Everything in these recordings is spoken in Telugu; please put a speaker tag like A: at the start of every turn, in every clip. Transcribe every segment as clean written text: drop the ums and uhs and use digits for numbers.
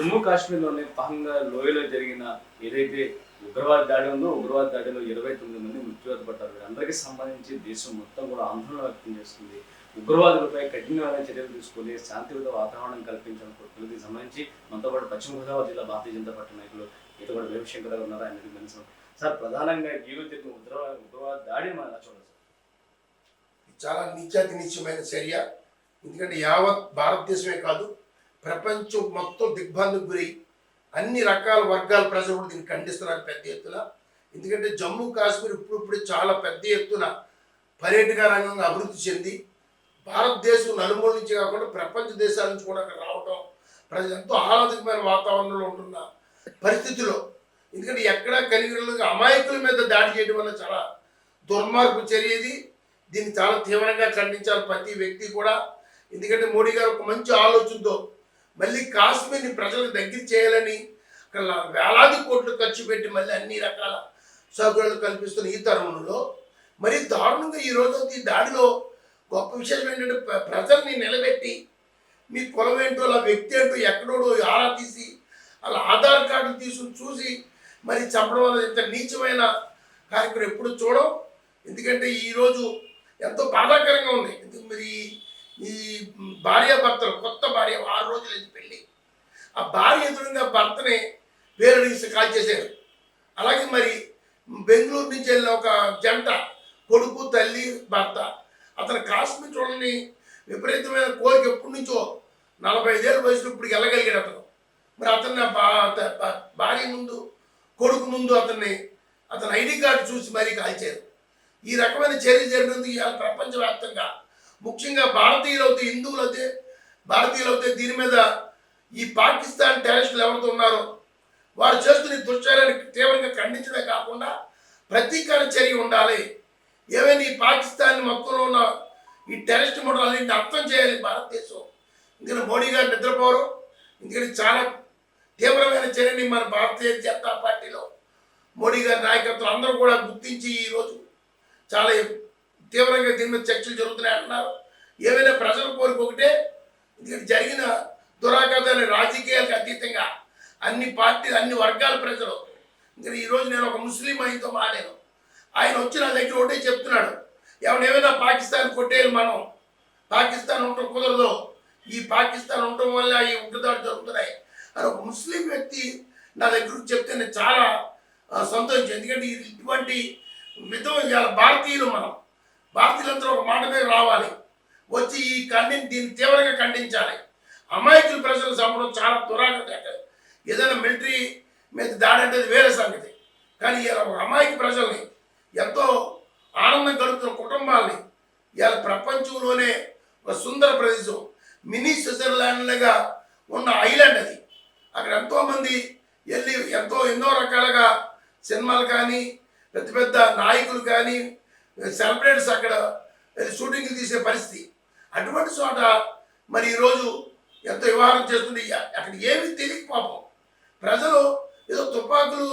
A: జమ్మూ కాశ్మీర్లోని పహంగార్ లోయలో జరిగిన ఏదైతే ఉగ్రవాద దాడి ఉందో ఉగ్రవాద దాడిలో 29 మంది మృత్యువాత పడ్డారు. వీరందరికీ సంబంధించి దేశం మొత్తం కూడా ఆందోళన వ్యక్తం చేస్తుంది. ఉగ్రవాదులపై కఠినమైన చర్యలు తీసుకొని శాంతియుత వాతావరణం కల్పించాలని దీనికి సంబంధించి మనతో పాటు పశ్చిమ గోదావరి జిల్లా భారతీయ జనతా పార్టీ నాయకులు మీతో కూడా వేమశంకర్ గారు ఉన్నారు. ఆయన తెలుసు సార్, ప్రధానంగా ఈరోజు జరిగిన ఉగ్రవాద దాడిని మనం ఎలా చూడాలి సార్?
B: చాలా నీచాతి నీచమైన చర్య. ఎందుకంటే యావత్ భారతదేశమే కాదు, ప్రపంచం మొత్తం దిగ్భ్రాంతికి గురై అన్ని రకాల వర్గాల ప్రజలు కూడా దీన్ని ఖండిస్తున్నారు పెద్ద ఎత్తున. ఎందుకంటే జమ్మూ కాశ్మీర్ ఇప్పుడు చాలా పెద్ద ఎత్తున పర్యాటక రంగంగా అభివృద్ధి చెంది భారతదేశం నలుమూల నుంచి కాకుండా ప్రపంచ దేశాల నుంచి కూడా అక్కడ రావడం, ప్రజలు ఎంతో ఆహ్లాదకరమైన వాతావరణంలో ఉంటున్న పరిస్థితిలో, ఎందుకంటే ఎక్కడా కలిగిన అమాయకుల మీద దాడి చేయడం వల్ల చాలా దుర్మార్గు చర్య ఇది. దీన్ని చాలా తీవ్రంగా ఖండించాలి ప్రతి వ్యక్తి కూడా. ఎందుకంటే మోడీ గారు ఒక మంచి ఆలోచనతో మళ్ళీ కాశ్మీర్ని ప్రజలకు దగ్గర చేయాలని అక్కడ వేలాది కోట్లు ఖర్చు పెట్టి మళ్ళీ అన్ని రకాల సౌకర్యాలు కల్పిస్తున్న ఈ తరుణంలో మరి దారుణంగా ఈరోజు ఈ దాడిలో గొప్ప విశేషం ఏంటంటే ప్రజల్ని నిలబెట్టి మీ కులం ఏంటో అలా వ్యక్తి ఏంటో ఎక్కడోడో ఆరా తీసి అలా ఆధార్ కార్డులు తీసుకుని చూసి మరి చంపడం వల్ల ఇంత నీచమైన కార్యక్రమం ఎప్పుడు చూడం. ఎందుకంటే ఈరోజు ఎంతో బాధాకరంగా ఉంది. ఎందుకు మరి ఈ భార్యాభర్తలు కొత్త భార్య 6 రోజులైంది పెళ్ళి, ఆ భార్య ఎదురుగా భర్తని వేరే తీసి కాల్ చేశారు. అలాగే మరి బెంగళూరు నుంచి వెళ్ళిన ఒక జంట, కొడుకు తల్లి భర్త, అతను కాశ్మీర్ చూడని విపరీతమైన కోరిక ఎప్పటి నుంచో 45 ఏళ్ళ వయసులో ఇప్పుడు వెళ్ళగలిగాడు అతను. మరి అతన్ని భార్య ముందు కొడుకు ముందు అతని ఐడి కార్డు చూసి మరీ కాల్చారు. ఈ రకమైన చర్య జరిగినందుకు ఇవాళ ప్రపంచవ్యాప్తంగా ముఖ్యంగా భారతీయులైతే దీని మీద ఈ పాకిస్తాన్ టెర్రరిస్టులు ఎవరితో ఉన్నారో వారు చేస్తున్న దుశ్చర్యానికి తీవ్రంగా ఖండించడమే కాకుండా ప్రతీకార చర్య ఉండాలి. ఏమైనా ఈ పాకిస్తాన్ మొత్తంలో ఉన్న ఈ టెర్రరిస్ట్ మోడల్ని అర్థం చేయాలి భారతదేశం. ఎందుకంటే మోడీ గారు నిద్రపోరు. ఎందుకంటే చాలా తీవ్రమైన చర్యని మన భారతీయ జనతా పార్టీలో మోడీ గారి నాయకత్వం అందరూ కూడా గుర్తించి ఈరోజు చాలా తీవ్రంగా దీని మీద చర్చలు జరుగుతున్నాయి అంటున్నారు. ఏమైనా ప్రజల కోరిక ఒకటే, ఎందుకంటే జరిగిన దురాఘాతాన్ని రాజకీయాలకు అతీతంగా అన్ని పార్టీలు అన్ని వర్గాల ప్రజలు. ఎందుకంటే ఈరోజు నేను ఒక ముస్లిం ఆయనతో మాట్లాడాను. ఆయన వచ్చి నా దగ్గర ఒకటే చెప్తున్నాడు, ఏమైనా పాకిస్తాన్ కొట్టేయాలి, మనం పాకిస్తాన్ ఉండటం కుదరదు, ఈ పాకిస్తాన్ ఉండటం వల్ల ఈ ఉగ్రదాడులు జరుగుతున్నాయి అని ఒక ముస్లిం వ్యక్తి నా దగ్గర చెప్తే నేను చాలా సంతోషించాను. ఎందుకంటే ఇటువంటి మితం ఇవాళ భారతీయులందరూ ఒక మాట మీద రావాలి, వచ్చి దీన్ని తీవ్రంగా ఖండించాలి. అమాయకుల ప్రజలు చంపడం చాలా దురాగతం. ఏదైనా మిలిటరీ మీద దాడి అంటే వేరే సంగతి, కానీ ఇలా అమాయక ప్రజల్ని ఎంతో ఆనందం కలుగుతున్న కుటుంబాలని ఇవాళ ప్రపంచంలోనే ఒక సుందర ప్రదేశం, మినీ స్విట్జర్లాండ్గా ఉన్న ఐలాండ్ అది. అక్కడ ఎంతోమంది వెళ్ళి ఎన్నో రకాలుగా సినిమాలు కానీ పెద్ద పెద్ద నాయకులు కానీ సెలబ్రిటీస్ అక్కడ షూటింగ్లు తీసే పరిస్థితి. అటువంటి చోట మరి ఈరోజు ఎంతో వ్యవహారం చేస్తుంది. అక్కడ ఏమీ తెలియక పాపం ప్రజలు ఏదో తుపాకులు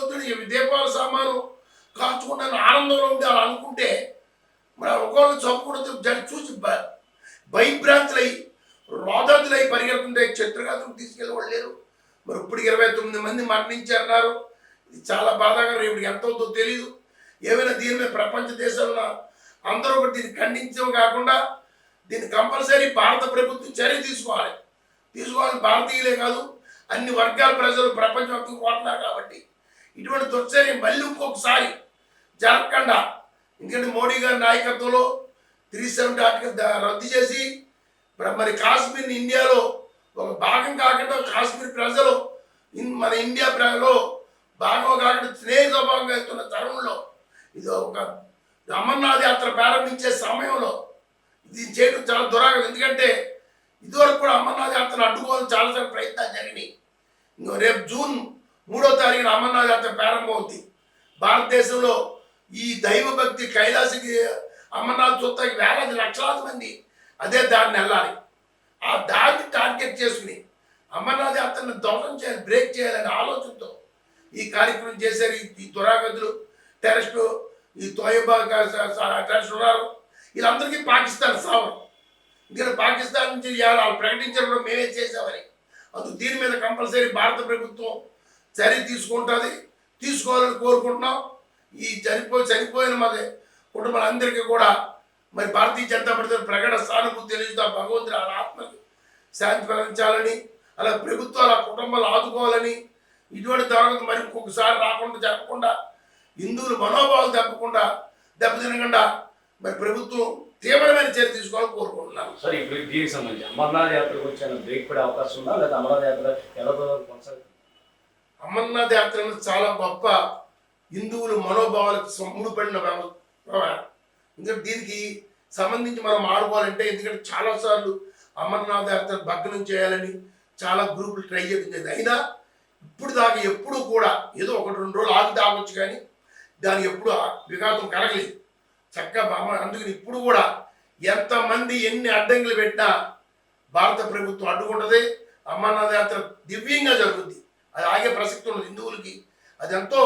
B: దీపాల సామాను కాల్చుకుంటాను ఆనందంలో ఉండి అలా అనుకుంటే మరి ఒకళ్ళు చంపుకుంటే చూసి భయభ్రాంతులై రోదతులై పరిగెడుతుంటే చిత్రగాతులకు తీసుకెళ్ళి వాళ్ళు లేరు. మరి ఇప్పుడు 29 మంది మరణించారన్నారు. ఇది చాలా బాధాకరం. ఇప్పుడు ఎంత అవుతుందో తెలియదు. ఏమైనా దీని మీద ప్రపంచ దేశాల్లో అందరూ కూడా దీన్ని ఖండించడం కాకుండా దీన్ని కంపల్సరీ భారత ప్రభుత్వం చర్య తీసుకోవాలి. భారతీయులే కాదు అన్ని వర్గాల ప్రజలు ప్రపంచవ్యాప్తంగా కోరుతున్నారు. కాబట్టి ఇటువంటి దుశ్చర్య మళ్ళీ ఇంకొకసారి జరగకుండా, ఎందుకంటే మోడీ గారి నాయకత్వంలో 370 ఆర్టికల్ రద్దు చేసి మరి కాశ్మీర్ని ఇండియాలో ఒక భాగం కాకుండా కాశ్మీర్ ప్రజలు మన ఇండియా ప్రజలు భాగం కాకుండా స్నేహ స్వభావంగా వెళ్తున్న తరుణంలో ఇది ఒక అమర్నాథ్ యాత్ర ప్రారంభించే సమయంలో ఇది చేయడం చాలా దురాగతం. ఎందుకంటే ఇదివరకు కూడా అమర్నాథ్ యాత్రను అడ్డుకోవాలని చాలాసార్లు ప్రయత్నాలు జరిగినాయి. రేపు జూన్ 3వ తారీఖున అమర్నాథ్ యాత్ర ప్రారంభమవుతుంది. భారతదేశంలో ఈ దైవభక్తి కైలాసకి అమర్నాథ్ చూస్తానికి వేలాది లక్షలాది మంది అదే దారిని వెళ్ళాలి. ఆ దారిని టార్గెట్ చేసుకుని అమర్నాథ్ యాత్రను ధ్వంసం చేయాలి, బ్రేక్ చేయాలనే ఆలోచనతో ఈ కార్యక్రమం చేశారు. ఈ దురాగతులు టెర్రరిస్టు ఈ తోయబా టెర్రరిస్టు ఉన్నారు. వీళ్ళందరికీ పాకిస్తాన్ సావరం. ఎందుకంటే పాకిస్తాన్ నుంచి వాళ్ళు ప్రకటించడం మేమే చేసామని అందుకు దీని మీద కంపల్సరీ భారత ప్రభుత్వం చర్య తీసుకోవాలని కోరుకుంటున్నాం. ఈ చనిపోయిన మరి కుటుంబాలందరికీ కూడా మరి భారతీయ జనతా పార్టీ ప్రకటన సానుభూతి తెలియజేద్దాం. భగవంతుడు వాళ్ళ ఆత్మకి శాంతి కలిగించాలని, అలా ప్రభుత్వాలు ఆ కుటుంబాలు ఆదుకోవాలని, ఇటువంటి తరగతి మరి ఇంకొకసారి జరగకుండా హిందువుల మనోభావాలు దెబ్బతినకుండా మరి ప్రభుత్వం తీవ్రమైన చర్య తీసుకోవాలని కోరుకుంటున్నాను.
A: సార్ ఇప్పుడు దీనికి సంబంధించి అమర్నాథ్ యాత్రకు వచ్చే బ్రేక్ పడే అవకాశం ఉందా, లేదా అమర్నాథ్ యాత్ర ఎలా కొనసాగుతుంది?
B: అమర్నాథ్ యాత్ర అనేది చాలా గొప్ప హిందువుల మనోభావాలకు ముడిపడిన వ్యవహారం. ఎందుకంటే దీనికి సంబంధించి మనం ఆడుకోవాలంటే, ఎందుకంటే చాలాసార్లు అమర్నాథ్ యాత్ర భగ్నం చేయాలని చాలా గ్రూపులు ట్రై చేయడం జరిగింది. అయినా ఇప్పుడు దాకా ఎప్పుడు కూడా ఏదో 1-2 రోజులు ఆగి తాగొచ్చు, కానీ దానికి ఎప్పుడు విఘాతం కలగలేదు చక్కగా. అందుకని ఇప్పుడు కూడా ఎంతమంది ఎన్ని అడ్డంకులు పెట్టినా భారత ప్రభుత్వం అడ్డుకుంటుంది. అమర్నాథ్ యాత్ర దివ్యంగా జరుగుద్ది, అది ఆగే ప్రసక్తి ఉన్నది హిందువులకి. అది ఎంతో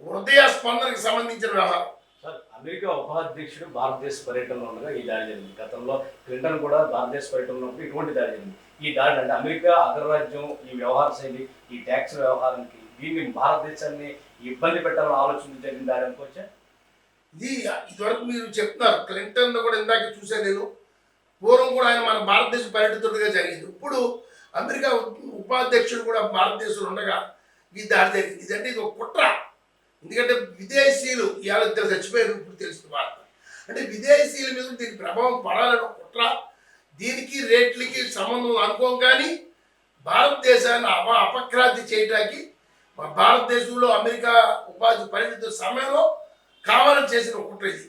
B: హృదయ స్పందనకి సంబంధించిన వ్యవహారం.
A: సార్ అమెరికా ఉపాధ్యక్షుడు భారతదేశ పర్యటనలో ఉండగా ఈ దాడి జరిగింది. గతంలో క్లింటన్ కూడా భారతదేశ పర్యటనలో ఉన్నప్పుడు ఇటువంటి దాడి జరిగింది. ఈ దాడి అంటే అమెరికా అగ్రరాజ్యం ఈ వ్యవహార శైలి, ఈ ట్యాక్స్ వ్యవహారానికి దీన్ని భారతదేశాన్ని ఇబ్బంది పెట్టాలని ఆలోచన జరిగిన దాడి అనుకోవచ్చా?
B: ఇదివరకు మీరు చెప్తున్నారు, క్లింటన్ కూడా ఇందాక చూశాను నేను. పూర్వం కూడా ఆయన మన భారతదేశ పర్యటనగా జరిగింది. ఇప్పుడు అమెరికా ఉపాధ్యక్షుడు కూడా భారతదేశంలో ఉండగా ఈ దాడి జరిగింది. ఇదంటే ఇది ఒక కుట్ర. ఎందుకంటే విదేశీయులు ఇవాళ 2 చచ్చిపోయారు ఇప్పుడు తెలిసిన వార్త. అంటే విదేశీయుల మీద దీని ప్రభావం పడాలని ఒక కుట్ర. దీనికి రేట్లకి సంబంధం అనుకోం, కానీ భారతదేశాన్ని అపఖ్యాతి చేయడానికి భారతదేశంలో అమెరికా ఉపాధి పర్యటన సమయంలో కావాలని చేసిన ఒక కుట్ర ఇది.